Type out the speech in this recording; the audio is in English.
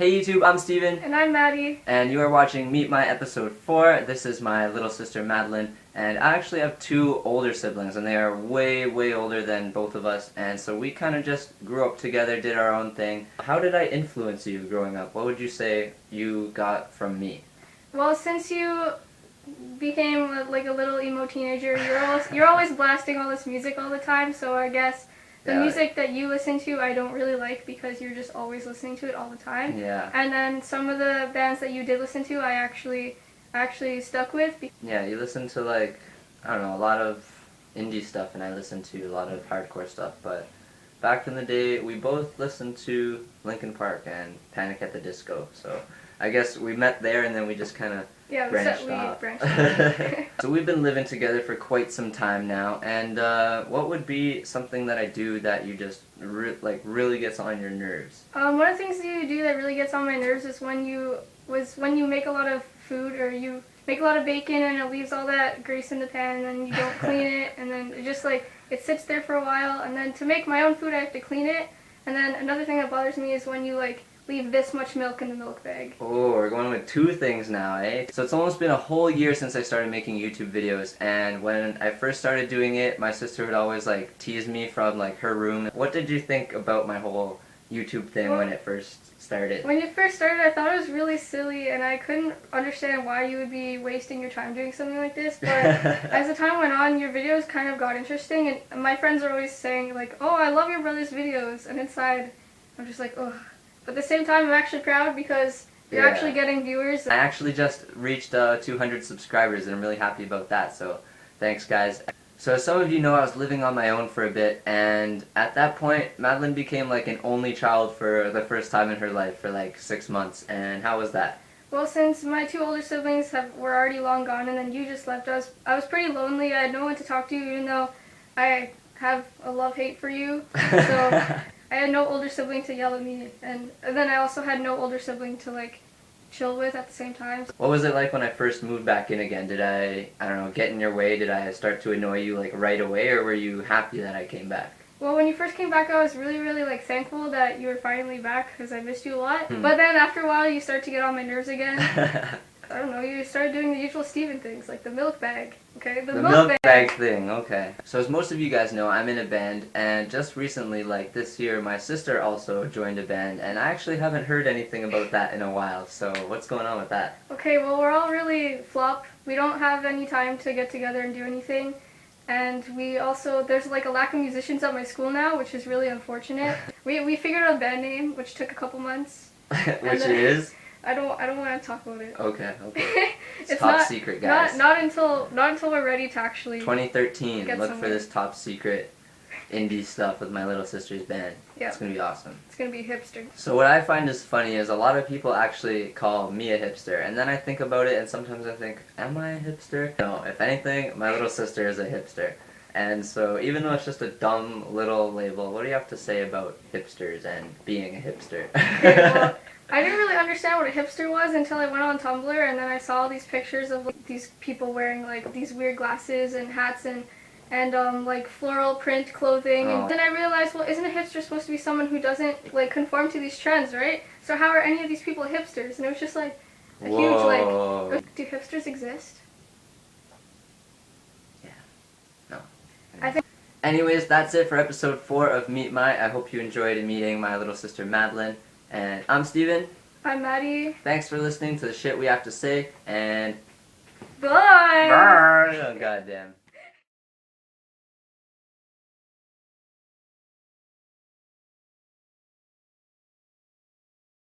Hey YouTube, I'm Steven. And I'm Maddie. And you are watching Meet My Episode 4. This is my little sister Madelyn. And I actually have two older siblings, and they are way, way older than both of us. And so we kind of just grew up together, did our own thing. How did I influence you growing up? What would you say you got from me? Well, since you became like a little emo teenager, you're always blasting all this music all the time, so I guess the music that you listen to I don't really like because you're just always listening to it all the time. Yeah. And then some of the bands that you did listen to I actually stuck with. Yeah, you listen to like, I don't know, a lot of indie stuff, and I listen to a lot of hardcore stuff, but back in the day we both listened to Linkin Park and Panic at the Disco, so I guess we met there and then we just kind of branched off. So we've been living together for quite some time now, and what would be something that I do that you just really gets on your nerves? One of the things that you do that really gets on my nerves is when you make a lot of food, or you make a lot of bacon and it leaves all that grease in the pan and then you don't clean it, and then it just it sits there for a while, and then to make my own food I have to clean it. And then another thing that bothers me is when you leave this much milk in the milk bag. Oh, we're going with two things now, eh? So it's almost been a whole year since I started making YouTube videos, and when I first started doing it, my sister would always tease me from her room. What did you think about my whole YouTube thing when it first started? When you first started, I thought it was really silly, and I couldn't understand why you would be wasting your time doing something like this, but as the time went on, your videos kind of got interesting, and my friends are always saying oh, I love your brother's videos, and inside I'm just ugh. But at the same time, I'm actually proud because you're actually getting viewers. I actually just reached 200 subscribers, and I'm really happy about that, so thanks guys. So as some of you know, I was living on my own for a bit, and at that point, Madelyn became an only child for the first time in her life for 6 months. And how was that? Well, since my two older siblings were already long gone, and then you just left us, I was pretty lonely. I had no one to talk to, even though I have a love-hate for you. So I had no older sibling to yell at me, and then I also had no older sibling to chill with at the same time. What was it like when I first moved back in again? Did I don't know, get in your way? Did I start to annoy you right away, or were you happy that I came back? Well, when you first came back, I was really, really thankful that you were finally back because I missed you a lot. But then after a while, you start to get on my nerves again. I don't know, you started doing the usual Steven things, like the milk bag, okay? The milk bag thing, okay. So as most of you guys know, I'm in a band, and just recently, this year, my sister also joined a band, and I actually haven't heard anything about that in a while, so what's going on with that? Okay, well, we're all really flop. We don't have any time to get together and do anything, and we also, there's a lack of musicians at my school now, which is really unfortunate. We figured out a band name, which took a couple months. Which is? I don't want to talk about it. Okay. It's top secret, guys. Not until we're ready to actually 2013. Look somewhere. for this top secret indie stuff with my little sister's band. Yeah. It's gonna be awesome. It's gonna be hipster. So what I find is funny is a lot of people actually call me a hipster, and then I think about it, and sometimes I think, am I a hipster? No, if anything, my little sister is a hipster. And so even though it's just a dumb little label, what do you have to say about hipsters and being a hipster? Okay, well, I didn't really understand what a hipster was until I went on Tumblr, and then I saw these pictures of these people wearing these weird glasses and hats and floral print clothing. And then I realized, well, isn't a hipster supposed to be someone who doesn't conform to these trends, right? So how are any of these people hipsters? And it was just a huge do hipsters exist? Yeah. No. I think. Anyways, that's it for episode 4 of Meet My. I hope you enjoyed meeting my little sister Madelyn. And I'm Steven. I'm Maddie. Thanks for listening to the shit we have to say, and Bye! Bye!